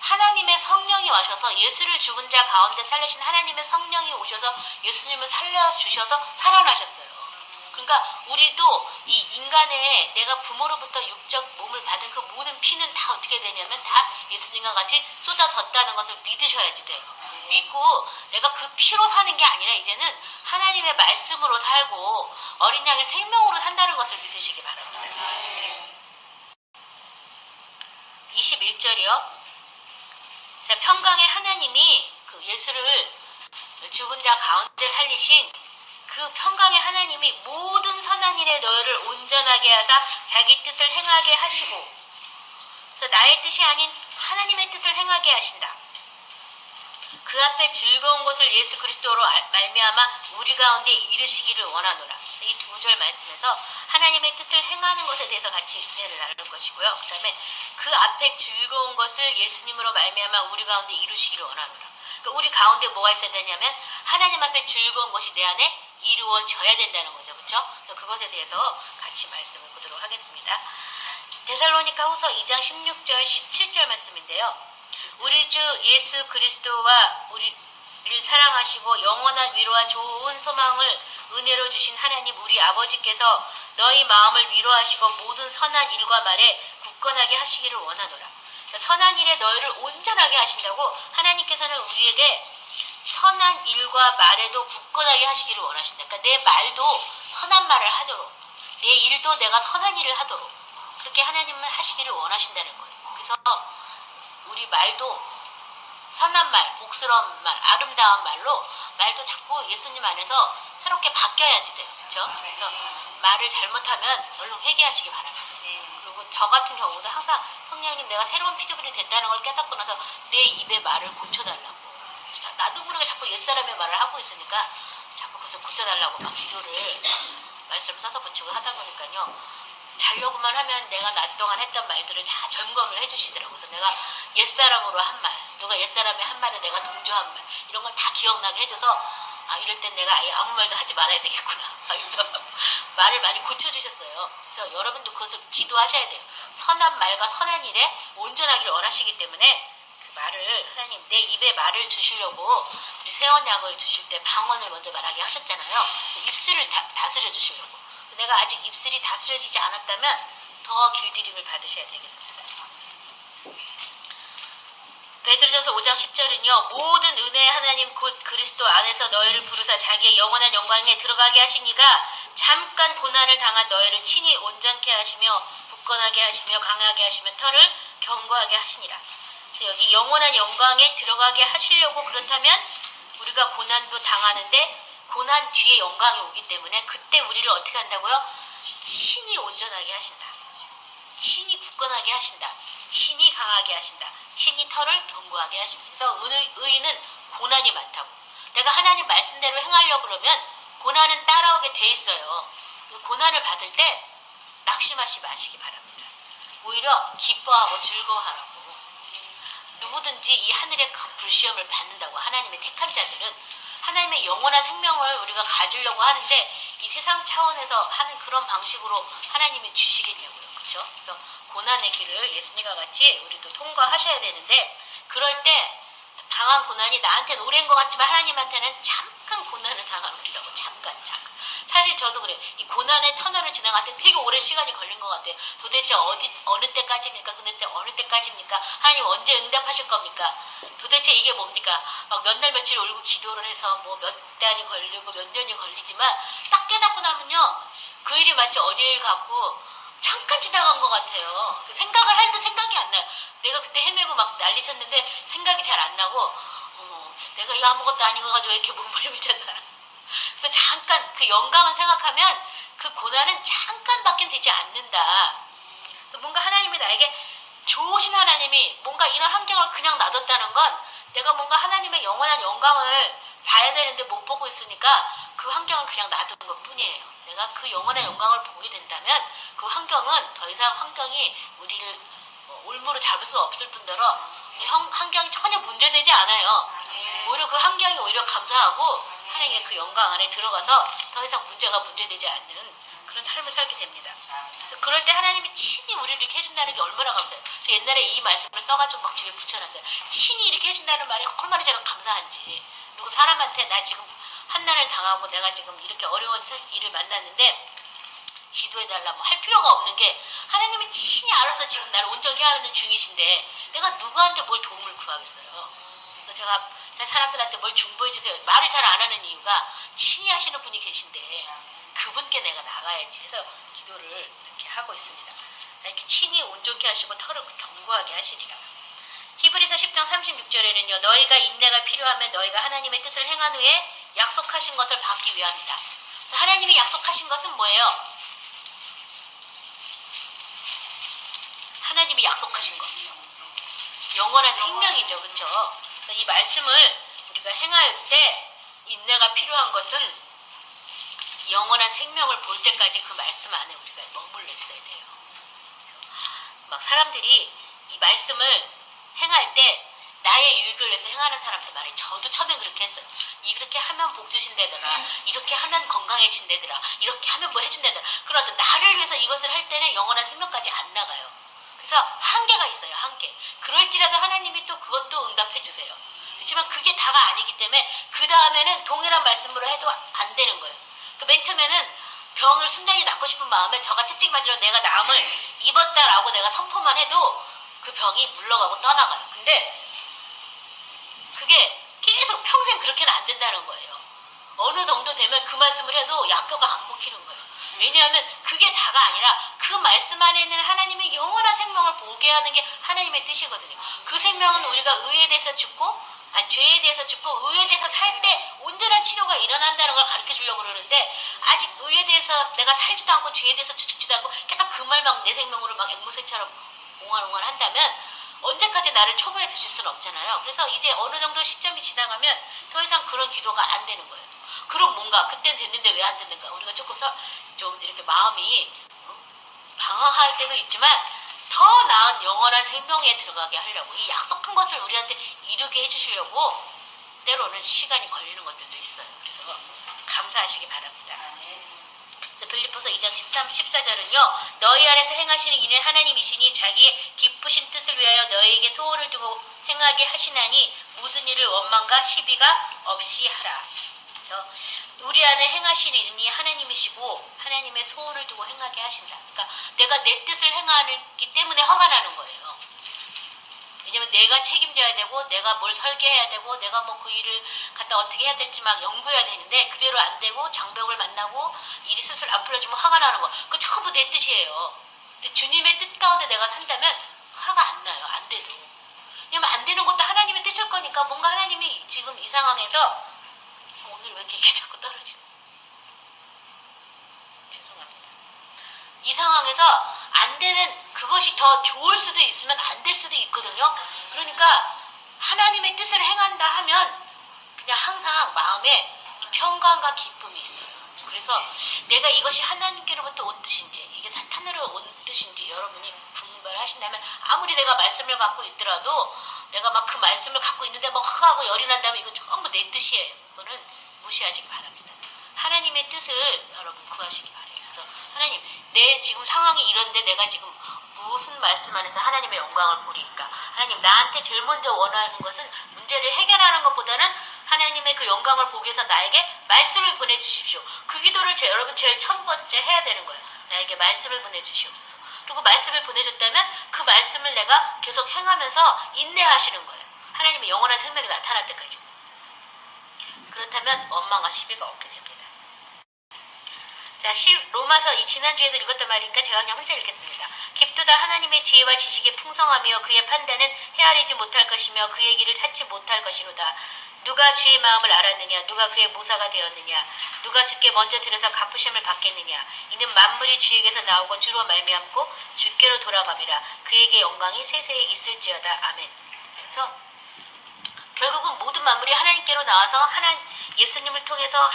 하나님의 성령이 와셔서 예수를 죽은 자 가운데 살리신 하나님의 성령이 오셔서 예수님을 살려주셔서 살아나셨어요. 그러니까 우리도 이 인간의 내가 부모로부터 육적 몸을 받은 그 모든 피는 다 어떻게 되냐면 다 예수님과 같이 쏟아졌다는 것을 믿으셔야지 돼요. 믿고 내가 그 피로 사는 게 아니라 이제는 하나님의 말씀으로 살고 어린 양의 생명으로 산다는 것을 믿으시기 바랍니다. 21절이요. 자, 평강의 하나님이 그 예수를 죽은 자 가운데 살리신 그 평강의 하나님이 모든 선한 일에 너희를 온전하게 하사 자기 뜻을 행하게 하시고 그래서 나의 뜻이 아닌 하나님의 뜻을 행하게 하신다. 그 앞에 즐거운 것을 예수 그리스도로 말미암아 우리 가운데 이르시기를 원하노라. 이 두 절 말씀에서 하나님의 뜻을 행하는 것에 대해서 같이 은혜를 나눌 것이고요. 그 다음에 그 앞에 즐거운 것을 예수님으로 말미암아 우리 가운데 이루시기를 원하노라. 그러니까 우리 가운데 뭐가 있어야 되냐면 하나님 앞에 즐거운 것이 내 안에 이루어져야 된다는 거죠. 그렇죠? 그래서 그것에 대해서 같이 말씀을 보도록 하겠습니다. 데살로니가 후서 2장 16절 17절 말씀인데요. 우리 주 예수 그리스도와 우리를 사랑하시고 영원한 위로와 좋은 소망을 은혜로 주신 하나님 우리 아버지께서 너희 마음을 위로하시고 모든 선한 일과 말에 굳건하게 하시기를 원하노라. 선한 일에 너희를 온전하게 하신다고 하나님께서는 우리에게 선한 일과 말에도 굳건하게 하시기를 원하신다. 그러니까 내 말도 선한 말을 하도록, 내 일도 내가 선한 일을 하도록 그렇게 하나님은 하시기를 원하신다는 거예요. 그래서 우리 말도 선한 말, 복스러운 말, 아름다운 말도 자꾸 예수님 안에서 새롭게 바뀌어야지 돼요. 그렇죠? 그래서 말을 잘못하면 얼른 회개하시기 바랍니다. 그리고 저 같은 경우도 항상 성령님 내가 새로운 피조물이 됐다는 걸 깨닫고 나서 내 입의 말을 고쳐달라고. 나도 모르게 자꾸 옛사람의 말을 하고 있으니까 자꾸 그것을 고쳐달라고 막 기도를 말씀을 써서 붙이고 하다 보니까요. 자려고만 하면 내가 낮 동안 했던 말들을 다 점검을 해주시더라고요. 그래서 내가 옛사람으로 한 말, 누가 옛사람의 한 말에 내가 동조한 말 이런 걸 다 기억나게 해줘서 이럴 땐 내가 아예 아무 말도 하지 말아야 되겠구나. 그래서 말을 많이 고쳐주셨어요. 그래서 여러분도 그것을 기도하셔야 돼요. 선한 말과 선한 일에 온전하기를 원하시기 때문에 그 말을 하나님 내 입에 말을 주시려고 우리 세언약을 주실 때 방언을 먼저 말하게 하셨잖아요. 입술을 다스려 주시려고. 내가 아직 입술이 다스려지지 않았다면 더 길들임을 받으셔야 되겠습니다. 베드로전서 5장 10절은요. 모든 은혜의 하나님 곧 그리스도 안에서 너희를 부르사 자기의 영원한 영광에 들어가게 하시니가 잠깐 고난을 당한 너희를 친히 온전케 하시며 굳건하게 하시며 강하게 하시며 털을 견고하게 하시니라. 그래서 여기 영원한 영광에 들어가게 하시려고 그렇다면 우리가 고난도 당하는데 고난 뒤에 영광이 오기 때문에 그때 우리를 어떻게 한다고요? 친히 온전하게 하신다. 친히 굳건하게 하신다. 친히 강하게 하신다. 친히 털을 견고하게 하신다. 그래서 의인은 고난이 많다고. 내가 하나님 말씀대로 행하려고 그러면 고난은 따라오게 돼 있어요. 고난을 받을 때 낙심하지 마시기 바랍니다. 오히려 기뻐하고 즐거워하라고. 누구든지 이 하늘의 큰 불시험을 받는다고. 하나님의 택한 자들은 하나님의 영원한 생명을 우리가 가지려고 하는데 이 세상 차원에서 하는 그런 방식으로 하나님이 주시겠냐고요. 그렇죠? 그래서 고난의 길을 예수님과 같이 우리도 통과하셔야 되는데 그럴 때 당한 고난이 나한테는 오랜 것 같지만 하나님한테는 잠깐 고난을 당한 우리라고. 잠깐. 사실 저도 그래요. 이 고난의 터널을 지나갈 때 되게 오랜 시간이 걸린 것 같아요. 도대체 어느 때까지입니까? 어느 때까지입니까? 하나님 언제 응답하실 겁니까? 도대체 이게 뭡니까? 막 몇 날 며칠 울고 기도를 해서 뭐 몇 달이 걸리고 몇 년이 걸리지만 딱 깨닫고 나면요. 그 일이 마치 어제 일 같고 잠깐 지나간 것 같아요. 생각을 해도 생각이 안 나요. 내가 그때 헤매고 막 난리쳤는데 생각이 잘 안 나고 내가 이거 아무것도 아닌 거 가지고 왜 이렇게 몸부림을 쳤나. 그래서 잠깐 그 영광을 생각하면 그 고난은 잠깐밖에 되지 않는다. 그래서 뭔가 하나님이 나에게 좋으신 하나님이 뭔가 이런 환경을 그냥 놔뒀다는 건 내가 뭔가 하나님의 영원한 영광을 봐야 되는데 못 보고 있으니까 그 환경을 그냥 놔둔 것 뿐이에요. 내가 그 영원한 영광을 보게 된다면 그 환경은 더 이상 환경이 우리를 올무로 잡을 수 없을 뿐더러 환경이 전혀 문제되지 않아요. 오히려 그 환경이 오히려 감사하고 하나님의 그 영광 안에 들어가서 더 이상 문제되지 않는 그런 삶을 살게 됩니다. 그럴 때 하나님이 친히 우리를 이렇게 해준다는 게 얼마나 감사해요. 저 옛날에 이 말씀을 써가지고 막 집에 붙여놨어요. 친히 이렇게 해준다는 말이 얼마나 제가 감사한지. 누구 사람한테 나 지금 한난을 당하고 내가 지금 이렇게 어려운 일을 만났는데 기도해달라 뭐 할 필요가 없는 게 하나님이 친히 알아서 지금 나를 온전히 하는 중이신데 내가 누구한테 뭘 도움을 구하겠어요. 그래서 제가 사람들한테 뭘 중보해주세요. 말을 잘 안 하는 이유가 친히 하시는 분이 계신데 그분께 내가 나가야지 해서 기도를 이렇게 하고 있습니다. 이렇게 친히 온전케 하시고 털을 견고하게 하시리라. 히브리서 10장 36절에는요. 너희가 인내가 필요하면 너희가 하나님의 뜻을 행한 후에 약속하신 것을 받기 위함이다. 그래서 하나님이 약속하신 것은 뭐예요? 하나님이 약속하신 것. 영원한 생명이죠. 그렇죠? 이 말씀을 우리가 행할 때 인내가 필요한 것은 영원한 생명을 볼 때까지 그 말씀 안에 우리가 머물러 있어야 돼요. 막 사람들이 이 말씀을 행할 때 나의 유익을 위해서 행하는 사람들 말이에요. 저도 처음엔 그렇게 했어요. 이렇게 하면 복 주신다더라. 이렇게 하면 건강해진다더라. 이렇게 하면 뭐 해준다더라. 그런데 나를 위해서 이것을 할 때는 영원한 생명까지 안 나가요. 그래서 한계가 있어요. 한계. 그럴지라도 하나님이 또 그것도 응답해 주세요. 그렇지만 그게 다가 아니기 때문에 그 다음에는 동일한 말씀으로 해도 안 되는 거예요. 맨 처음에는 병을 순전히 낫고 싶은 마음에 저가 채찍 맞으러 내가 남을 입었다라고 내가 선포만 해도 그 병이 물러가고 떠나가요. 근데 그게 계속 평생 그렇게는 안 된다는 거예요. 어느 정도 되면 그 말씀을 해도 약효가 안 먹히는 거예요. 왜냐하면 그게 다가 아니라 그 말씀 안에는 하나님의 영원한 생명을 보게 하는 게 하나님의 뜻이거든요. 그 생명은 우리가 의에 대해서 죽고 죄에 대해서 죽고 의에 대해서 살 때 온전한 치료가 일어난다는 걸 가르쳐 주려고 그러는데 아직 의에 대해서 내가 살지도 않고 죄에 대해서 죽지도 않고 계속 그 말 막 내 생명으로 막 앵무새처럼 옹알옹알 한다면 언제까지 나를 초보해 두실 수는 없잖아요. 그래서 이제 어느 정도 시점이 지나가면 더 이상 그런 기도가 안 되는 거예요. 그럼 뭔가 그땐 됐는데 왜 안 됐는가 우리가 조금 좀 이렇게 마음이 방황할 때도 있지만 더 나은 영원한 생명에 들어가게 하려고 이 약속한 것을 우리한테 이루게 해주시려고 때로는 시간이 걸리는 것들도 있어요. 그래서 감사하시기 바랍니다. 그래서 빌립보서 2장 13, 14절은요. 너희 안에서 행하시는 이는 하나님이시니 자기의 기쁘신 뜻을 위하여 너희에게 소원을 두고 행하게 하시나니 모든 일을 원망과 시비가 없이 하라. 그래서 우리 안에 행하시는 이는 하나님이시고 하나님의 소원을 두고 행하게 하신다. 그러니까 내가 내 뜻을 행하기 때문에 화가 나는 거예요. 왜냐면 내가 책임져야 되고 내가 뭘 설계해야 되고 내가 뭐 그 일을 갖다 어떻게 해야 될지 막 연구해야 되는데 그대로 안 되고 장벽을 만나고 일이 슬슬 안 풀어지면 화가 나는 거. 그거 전부 내 뜻이에요. 근데 주님의 뜻 가운데 내가 산다면 화가 안 나요. 안 돼도. 왜냐면 안 되는 것도 하나님의 뜻일 거니까 뭔가 하나님이 지금 이 상황에서 오늘 왜 이렇게 자꾸 떨어지나? 죄송합니다. 이 상황에서 안 되는 그것이 더 좋을 수도 있으면 안 될 수도 있거든요. 그러니까 하나님의 뜻을 행한다 하면 그냥 항상 마음에 평강과 기쁨이 있어요. 그래서 내가 이것이 하나님께로부터 온 뜻인지 이게 사탄으로 온 뜻인지 여러분이 분별하신다면 아무리 내가 말씀을 갖고 있더라도 내가 막 그 말씀을 갖고 있는데 막 화가 나고 열이 난다면 이건 전부 내 뜻이에요. 그거는 무시하시기 바랍니다. 하나님의 뜻을 여러분 구하시기 바랍니다. 그래서 하나님 내 지금 상황이 이런데 내가 지금 무슨 말씀 안에서 하나님의 영광을 보리까? 하나님 나한테 제일 먼저 원하는 것은 문제를 해결하는 것보다는 하나님의 그 영광을 보기 위해서 나에게 말씀을 보내주십시오. 그 기도를 여러분 제일 첫 번째 해야 되는 거예요. 나에게 말씀을 보내주시옵소서. 그리고 말씀을 보내줬다면 그 말씀을 내가 계속 행하면서 인내하시는 거예요. 하나님의 영원한 생명이 나타날 때까지. 그렇다면 원망과 시비가 없게 됩니다. 자, 로마서 이 지난주에도 읽었단 말이니까 제가 그냥 혼자 읽겠습니다. 깊도다 하나님의 지혜와 지식이 풍성하며 그의 판단은 헤아리지 못할 것이며 그의 길을 찾지 못할 것이로다. 누가 주의 마음을 알았느냐? 누가 그의 모사가 되었느냐? 누가 주께 먼저 들어서 갚으심을 받겠느냐? 이는 만물이 주에게서 나오고 주로 말미암고 주께로 돌아갑니다. 그에게 영광이 세세히 있을지어다. 아멘. 그래서 결국은 모든 만물이 하나님께로 나와서 예수님을 통해서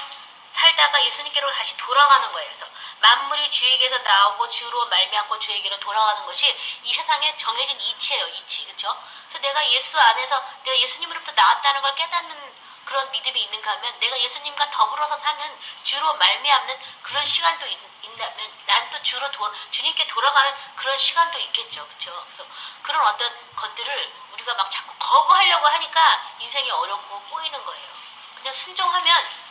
살다가 예수님께로 다시 돌아가는 거예요. 그래서 만물이 주에게서 나오고 주로 말미암고 주에게로 돌아가는 것이 이 세상에 정해진 이치예요. 이치. 그렇죠? 그래서 내가 예수 안에서 내가 예수님으로부터 나왔다는 걸 깨닫는 그런 믿음이 있는가 하면 내가 예수님과 더불어서 사는 주로 말미암는 그런 시간도 있다면 난 또 주님께 돌아가는 그런 시간도 있겠죠. 그렇죠? 그래서 그런 어떤 것들을 우리가 막 자꾸 거부하려고 하니까 인생이 어렵고 꼬이는 거예요. 그냥 순종하면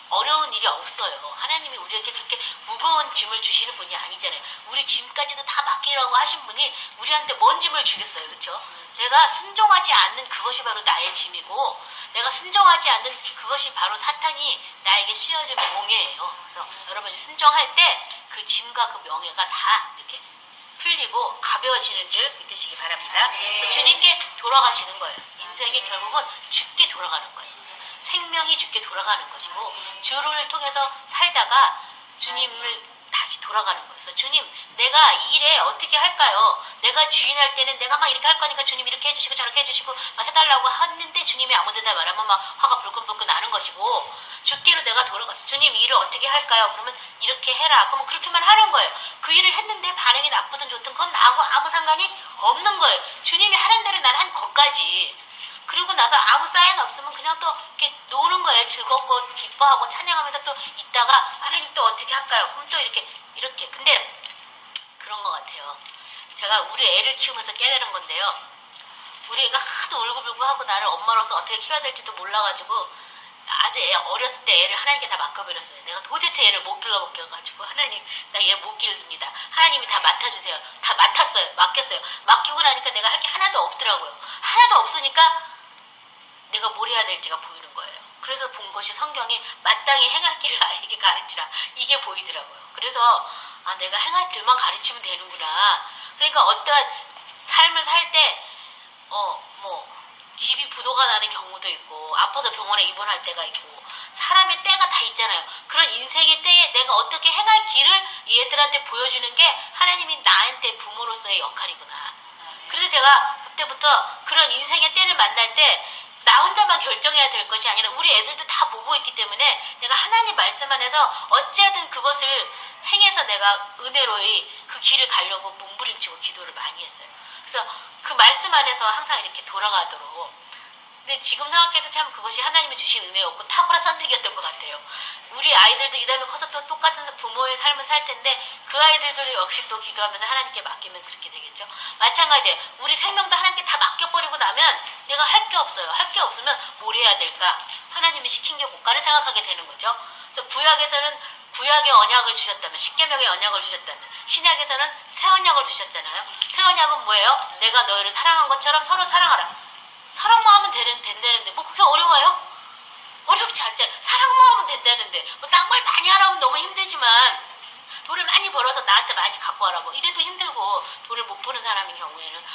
어려운 일이 없어요. 하나님이 우리에게 그렇게 무거운 짐을 주시는 분이 아니잖아요. 우리 짐까지도 다 맡기라고 하신 분이 우리한테 뭔 짐을 주겠어요. 그렇죠? 내가 순종하지 않는 그것이 바로 나의 짐이고 내가 순종하지 않는 그것이 바로 사탄이 나에게 씌워준 몽예예요. 그래서 여러분이 순종할 때 그 짐과 그 명예가 다 이렇게 풀리고 가벼워지는 줄 믿으시기 바랍니다. 주님께 돌아가시는 거예요. 인생이 결국은 주께 돌아가는 거예요. 생명이 주께 돌아가는 것이고 주를 통해서 살다가 주님을 다시 돌아가는 거예요. 그래서 주님 내가 이 일에 어떻게 할까요? 내가 주인할 때는 내가 막 이렇게 할 거니까 주님 이렇게 해주시고 저렇게 해주시고 막 해달라고 하는데 주님이 아무 데나 말하면 막 화가 불끈불끈 나는 것이고 주께로 내가 돌아가서 주님 이 일을 어떻게 할까요? 그러면 이렇게 해라. 그러면 그렇게만 하는 거예요. 그 일을 했는데 반응이 나쁘든 좋든 그건 나하고 아무 상관이 없는 거예요. 주님이 하는 대로 난 한 것까지 그리고 나서 아무 사인 없으면 그냥 또 이렇게 노는 거예요. 즐겁고 기뻐하고 찬양하면서 또 있다가 하나님 또 어떻게 할까요? 그럼 또 이렇게. 근데 그런 것 같아요. 제가 우리 애를 키우면서 깨달은 건데요. 우리 애가 하도 울고불고 하고 나를 엄마로서 어떻게 키워야 될지도 몰라가지고 아주 어렸을 때 애를 하나님께 다 맡겨버렸어요. 내가 도대체 얘를 못 길러먹겨가지고 하나님 나 얘 못 기릅니다. 하나님이 다 맡아주세요. 다 맡았어요. 맡겼어요. 맡기고 나니까 내가 할 게 하나도 없더라고요. 하나도 없으니까 내가 뭘 해야 될지가 보이는 거예요. 그래서 본 것이 성경이 마땅히 행할 길을 아이에게 가르치라. 이게 보이더라고요. 그래서 내가 행할 길만 가르치면 되는구나. 그러니까 어떠한 삶을 살 때 집이 부도가 나는 경우도 있고 아파서 병원에 입원할 때가 있고 사람의 때가 다 있잖아요. 그런 인생의 때에 내가 어떻게 행할 길을 얘들한테 보여주는 게 하나님이 나한테 부모로서의 역할이구나. 그래서 제가 그때부터 그런 인생의 때를 만날 때 나 혼자만 결정해야 될 것이 아니라 우리 애들도 다 보고 있기 때문에 내가 하나님 말씀 안에서 어찌하든 그것을 행해서 내가 은혜로이 그 길을 가려고 몸부림치고 기도를 많이 했어요. 그래서 그 말씀 안에서 항상 이렇게 돌아가도록. 근데 지금 생각해도 참 그것이 하나님이 주신 은혜였고 탁월한 선택이었던 것 같아요. 우리 아이들도 이 다음에 커서 또 똑같은 부모의 삶을 살 텐데 그 아이들도 역시 또 기도하면서 하나님께 맡기면 그렇게 되겠죠. 마찬가지예요. 우리 생명도 하나님께 다 맡겨버리고 나면 내가 할 게 없어요. 할 게 없으면 뭘 해야 될까? 하나님이 시킨 게 뭘까를 생각하게 되는 거죠. 그래서 구약에서는 구약의 언약을 주셨다면, 십계명의 언약을 주셨다면, 신약에서는 새 언약을 주셨잖아요. 새 언약은 뭐예요? 내가 너희를 사랑한 것처럼 서로 사랑하라. 사랑만 하면 된다는데 뭐 그게 어려워요? 어렵지 않잖아요. 사랑만 하면 된다는데 딴 걸 많이 하라면 너무 힘들지만 돈을 많이 벌어서 나한테 많이 갖고 와라고 이래도 힘들고 돈을 못 버는 사람인 경우에는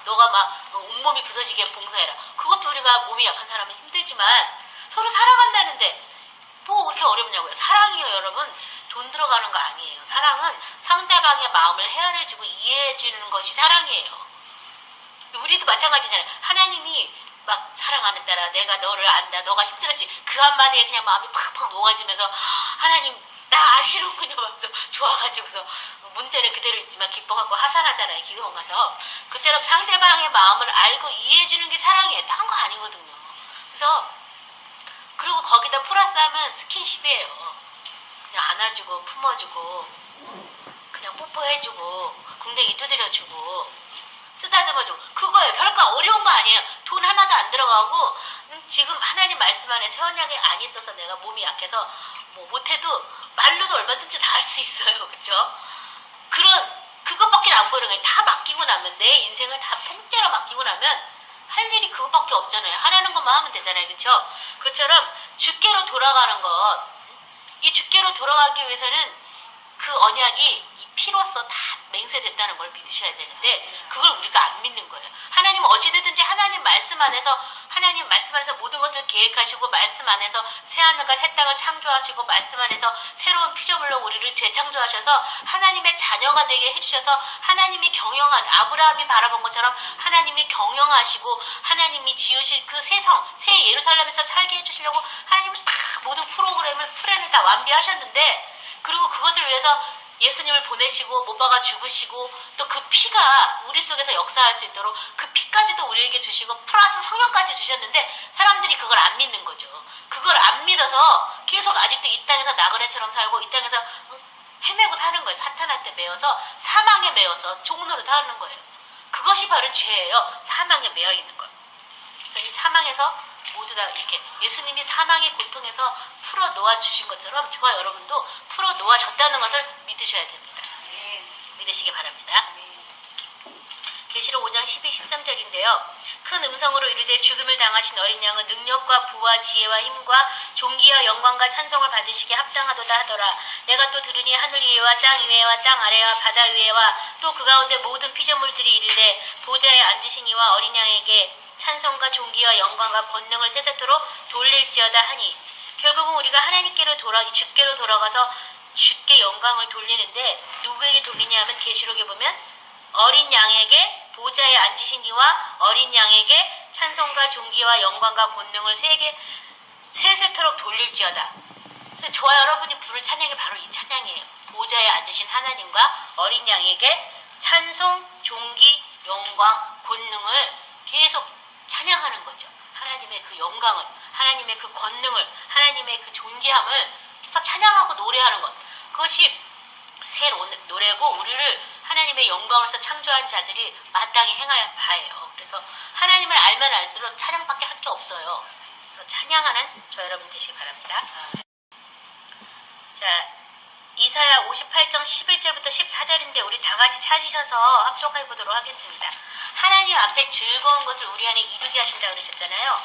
너가 막 온몸이 부서지게 봉사해라. 그것도 우리가 몸이 약한 사람은 힘들지만 서로 사랑한다는데 뭐 그렇게 어렵냐고요. 사랑이요 여러분 돈 들어가는 거 아니에요. 사랑은 상대방의 마음을 헤아려주고 이해해주는 것이 사랑이에요. 우리도 마찬가지잖아요. 하나님이 막 사랑하는 딸아 내가 너를 안다. 너가 힘들었지. 그 한마디에 그냥 마음이 팍팍 녹아지면서 하나님 나 아시는군요 하면서 좋아가지고서 문제는 그대로 있지만 기뻐하고 하산하잖아요. 기도원 가서. 그처럼 상대방의 마음을 알고 이해해주는 게 사랑이에요. 딴 거 아니거든요. 그래서 그리고 거기다 플러스하면 스킨십이에요. 그냥 안아주고 품어주고 그냥 뽀뽀해주고 궁뎅이 두드려주고 쓰다듬어주고 그거예요. 별거 어려운 거 아니에요. 돈 하나도 안 들어가고 지금 하나님 말씀 안에 새 언약이 안 있어서 내가 몸이 약해서 뭐 못해도 말로도 얼마든지 다 할 수 있어요. 그쵸? 그것밖에 안 보이는 거예요. 다 맡기고 나면 내 인생을 다 통째로 맡기고 나면 할 일이 그것밖에 없잖아요. 하라는 것만 하면 되잖아요. 그쵸? 그처럼 주께로 돌아가는 것. 이 주께로 돌아가기 위해서는 그 언약이 피로써 다 맹세됐다는 걸 믿으셔야 되는데 그걸 우리가 안 믿는 거예요. 하나님은 어찌되든지 하나님 말씀 안에서 모든 것을 계획하시고 말씀 안에서 새하늘과 새 땅을 창조하시고 말씀 안에서 새로운 피조물로 우리를 재창조하셔서 하나님의 자녀가 되게 해주셔서 하나님이 경영한 아브라함이 바라본 것처럼 하나님이 경영하시고 하나님이 지으실 그 새 예루살렘에서 살게 해주시려고 하나님은 다 모든 플랜을 다 완비하셨는데 그리고 그것을 위해서 예수님을 보내시고 못 박아 죽으시고 또 그 피가 우리 속에서 역사할 수 있도록 그 피까지도 우리에게 주시고 플러스 성령까지 주셨는데 사람들이 그걸 안 믿는 거죠. 그걸 안 믿어서 계속 아직도 이 땅에서 나그네처럼 살고 이 땅에서 헤매고 사는 거예요. 사탄한테 매여서 사망에 매여서 종로로 타는 거예요. 그것이 바로 죄예요. 사망에 매여 있는 것. 그래서 이 사망에서 모두 다 이렇게 예수님이 사망의 고통에서 풀어 놓아 주신 것처럼 저와 여러분도 풀어 놓아졌다는 것을 믿으셔야 됩니다. 믿으시기 바랍니다. 계시록 5장 12, 13절인데요. 큰 음성으로 이르되 죽음을 당하신 어린 양은 능력과 부와 지혜와 힘과 존귀와 영광과 찬송을 받으시기에 합당하도다 하더라. 내가 또 들으니 하늘 위에와 땅 위에와 땅 아래와 바다 위에와 또 그 가운데 모든 피조물들이 이르되 보좌에 앉으신 이와 어린 양에게 찬송과 존귀와 영광과 권능을 세세토록 돌릴지어다 하니 결국은 우리가 하나님께로 주께로 돌아가서 주께 영광을 돌리는데 누구에게 돌리냐 하면 계시록에 보면 어린 양에게 보좌에 앉으신 이와 어린 양에게 찬송과 존귀와 영광과 권능을 세세토록 돌릴지어다. 그래서 저와 여러분이 부를 찬양이 바로 이 찬양이에요. 보좌에 앉으신 하나님과 어린 양에게 찬송, 존귀, 영광, 권능을 계속 찬양하는 거죠. 하나님의 그 영광을, 하나님의 그 권능을, 하나님의 그 존귀함을 해서 찬양하고 노래하는 것. 그것이 새 노래고 우리를 하나님의 영광으로서 창조한 자들이 마땅히 행할 바예요. 그래서 하나님을 알면 알수록 찬양밖에 할 게 없어요. 그래서 찬양하는 저 여러분 되시기 바랍니다. 자, 이사야 58장 11절부터 14절인데 우리 다 같이 찾으셔서 합독해 보도록 하겠습니다. 하나님 앞에 즐거운 것을 우리 안에 이루게 하신다고 그러셨잖아요.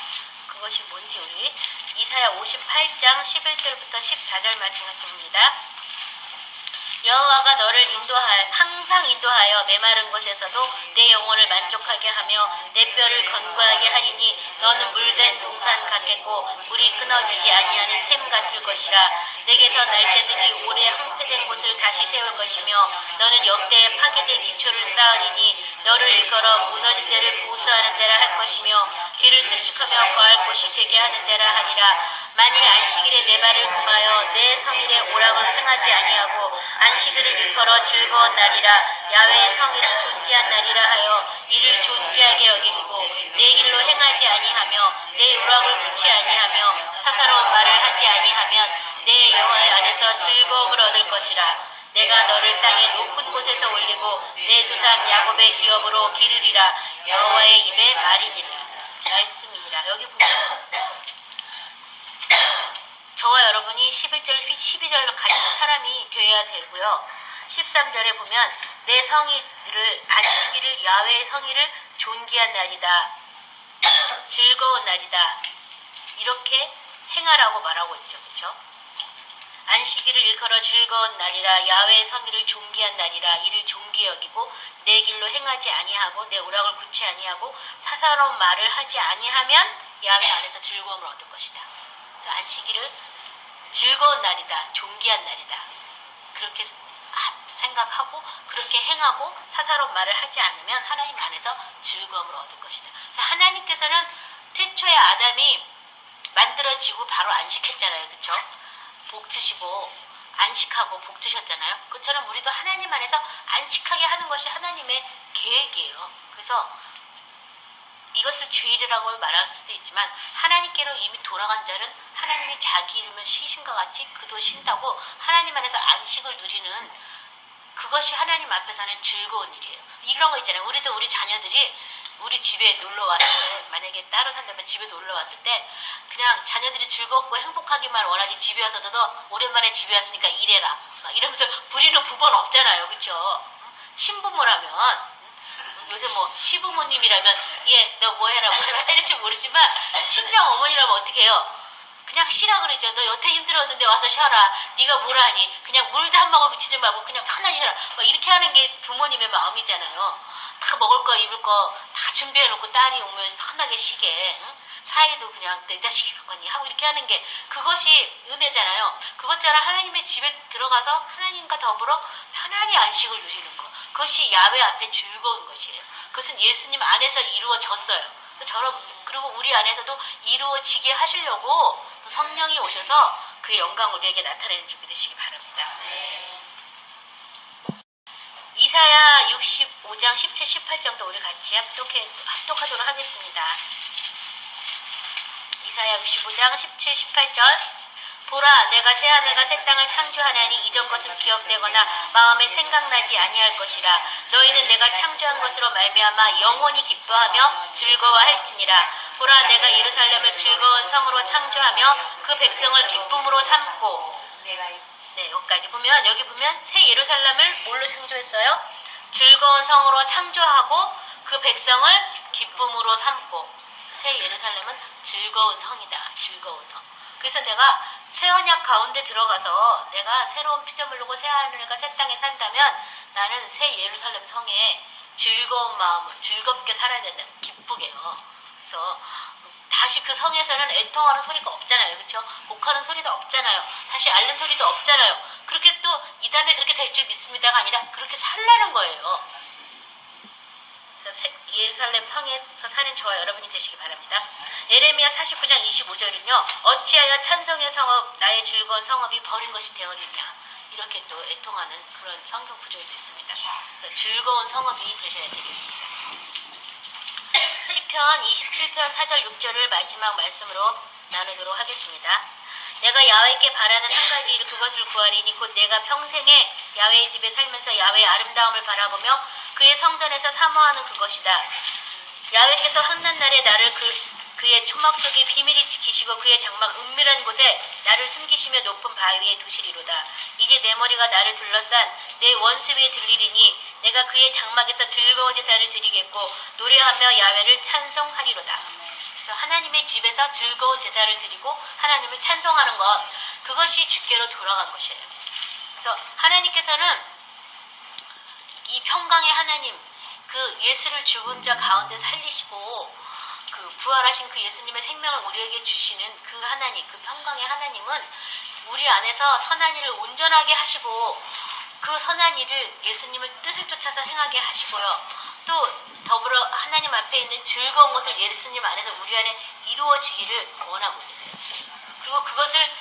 그것이 뭔지 우리 이사야 58장 11절부터 14절 말씀 같이 봅니다. 여호와가 너를 항상 인도하여 메마른 곳에서도 내 영혼을 만족하게 하며 내 뼈를 건고하게 하리니 너는 물된 동산 같겠고 물이 끊어지지 아니하는 샘 같을 것이라. 내게 더 날짜들이 오래 황폐된 곳을 다시 세울 것이며 너는 역대의 파괴된 기초를 쌓으리니 너를 일컬어 무너진 데를 보수하는 자라 할 것이며 길을 수축하며 거할 곳이 되게 하는 자라 하리라. 만일 안식일에 내 발을 금하여 내 성일에 오락을 행하지 아니하고 안식일을 일컬어 즐거운 날이라 야외의 성일을 존귀한 날이라 하여 이를 존귀하게 여기고 내 길로 행하지 아니하며 내 오락을 굳지 아니하며 사사로운 말을 하지 아니하면 내 여호와의 안에서 즐거움을 얻을 것이라. 내가 너를 땅의 높은 곳에서 올리고 내 조상 야곱의 기업으로 기르리라. 여호와의 입에 말이니라. 말씀이니라. 여기 보면 저와 여러분이 11절, 12절로 같은 사람이 되어야 되고요. 13절에 보면 내 성의를 안식일을 야훼의 성의를 존귀한 날이다. 즐거운 날이다. 이렇게 행하라고 말하고 있죠. 그렇죠? 안식일을 일컬어 즐거운 날이라 야훼의 성의를 존귀한 날이라 이를 존귀히 여기고 내 길로 행하지 아니하고 내 오락을 굳지 아니하고 사사로운 말을 하지 아니하면 야훼 안에서 즐거움을 얻을 것이다. 그래서 안식일을 즐거운 날이다. 존귀한 날이다. 그렇게 생각하고 그렇게 행하고 사사로운 말을 하지 않으면 하나님 안에서 즐거움을 얻을 것이다. 그래서 하나님께서는 태초에 아담이 만들어지고 바로 안식했잖아요. 그렇죠? 복 주시고 안식하고 복 주셨잖아요. 그처럼 우리도 하나님 안에서 안식하게 하는 것이 하나님의 계획이에요. 그래서 이것을 주일이라고 말할 수도 있지만 하나님께로 이미 돌아간 자는 하나님이 자기 이름을 쉬신것 같이 그도 쉰다고 하나님 안에서 안식을 누리는 그것이 하나님 앞에서는 즐거운 일이에요. 이런 거 있잖아요. 우리도 우리 자녀들이 우리 집에 놀러 왔을 때 만약에 따로 산다면 집에 놀러 왔을 때 그냥 자녀들이 즐겁고 행복하기만 원하지 집에 와서도 너 오랜만에 집에 왔으니까 이래라 막 이러면서 부리는 부모는 없잖아요. 그렇죠? 친부모라면 요새 뭐 시부모님이라면 너 뭐 해라 할지 모르지만 친정 어머니라면 어떻게 해요? 그냥 쉬라 그러죠. 너 여태 힘들었는데 와서 쉬어라. 네가 뭘 하니? 그냥 물도 한 모금 미치지 말고 그냥 편하게 쉬라. 막 이렇게 하는 게 부모님의 마음이잖아요. 다 먹을 거 입을 거 다 준비해놓고 딸이 오면 편하게 쉬게. 응? 사이도 그냥 내 자식이 갖거니 하고 이렇게 하는 게 그것이 은혜잖아요. 그것처럼 하나님의 집에 들어가서 하나님과 더불어 편안히 안식을 누리는 것. 그것이 야훼 앞에 즐거운 것이에요. 그것은 예수님 안에서 이루어졌어요. 그리고 우리 안에서도 이루어지게 하시려고 성령이 오셔서 그의 영광을 우리에게 나타내는 줄 믿으시기 바랍니다. 이사야 65장 17, 18절도 우리 같이 합독하도록 하겠습니다. 이사야 65장 17, 18절 보라 내가 새 하늘과 새 땅을 창조하나니 이전 것은 기억되거나 마음에 생각나지 아니할 것이라. 너희는 내가 창조한 것으로 말미암아 영원히 기뻐하며 즐거워할지니라. 보라 내가 예루살렘을 즐거운 성으로 창조하며 그 백성을 기쁨으로 삼고. 여기까지 보면 여기 보면 새 예루살렘을 뭘로 창조했어요? 즐거운 성으로 창조하고 그 백성을 기쁨으로 삼고. 새 예루살렘은 즐거운 성이다. 즐거운 성. 그래서 내가 새 언약 가운데 들어가서 내가 새로운 피조물로 새 하늘과 새 땅에 산다면 나는 새 예루살렘 성에 즐거운 마음으로 즐겁게 살아야 된다. 기쁘게요. 그래서 다시 그 성에서는 애통하는 소리가 없잖아요. 그렇죠? 목하는 소리도 없잖아요. 다시 앓는 소리도 없잖아요. 그렇게 또 이 다음에 그렇게 될 줄 믿습니다가 아니라 그렇게 살라는 거예요. 그래서 예루살렘 성에서 사는 저와 여러분이 되시기 바랍니다. 에레미야 49장 25절은요. 어찌하여 찬성의 성읍 나의 즐거운 성읍이 버린 것이 되어리냐. 이렇게 또 애통하는 그런 성경 구절도 있습니다. 즐거운 성읍이 되셔야 되겠습니다. 시편 27편 4절 6절을 마지막 말씀으로 나누도록 하겠습니다. 내가 야훼께 바라는 한 가지 일 그것을 구하리니 곧 내가 평생에 야훼의 집에 살면서 야훼의 아름다움을 바라보며 그의 성전에서 사모하는 그것이다. 야훼께서 한낱날에 나를 그의 초막 속에 비밀히 지키시고 그의 장막 은밀한 곳에 나를 숨기시며 높은 바위에 두시리로다. 이제 내 머리가 나를 둘러싼 내 원수 위에 들리리니 내가 그의 장막에서 즐거운 제사를 드리겠고 노래하며 야훼를 찬송하리로다. 그래서 하나님의 집에서 즐거운 제사를 드리고 하나님을 찬송하는 것, 그것이 주께로 돌아간 것이에요. 그래서 하나님께서는 이 평강의 하나님, 그 예수를 죽은 자 가운데 살리시고 그 부활하신 그 예수님의 생명을 우리에게 주시는 그 하나님, 그 평강의 하나님은 우리 안에서 선한 일을 온전하게 하시고 그 선한 일을 예수님을 뜻을 쫓아서 행하게 하시고요. 또 더불어 하나님 앞에 있는 즐거운 것을 예수님 안에서 우리 안에 이루어지기를 원하고 계세요. 그리고 그것을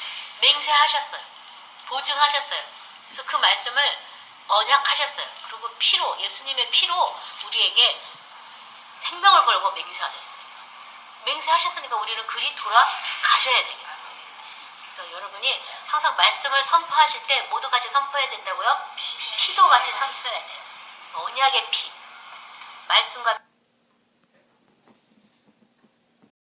맹세하셨어요. 보증하셨어요. 그래서 그 말씀을 언약하셨어요. 그리고 피로, 예수님의 피로 우리에게 생명을 걸고 맹세하셨어요. 맹세하셨으니까 우리는 그리 돌아가셔야 되겠어요. 그래서 여러분이 항상 말씀을 선포하실 때 모두 같이 선포해야 된다고요? 피도 같이 선포해야 돼요. 언약의 피. 말씀과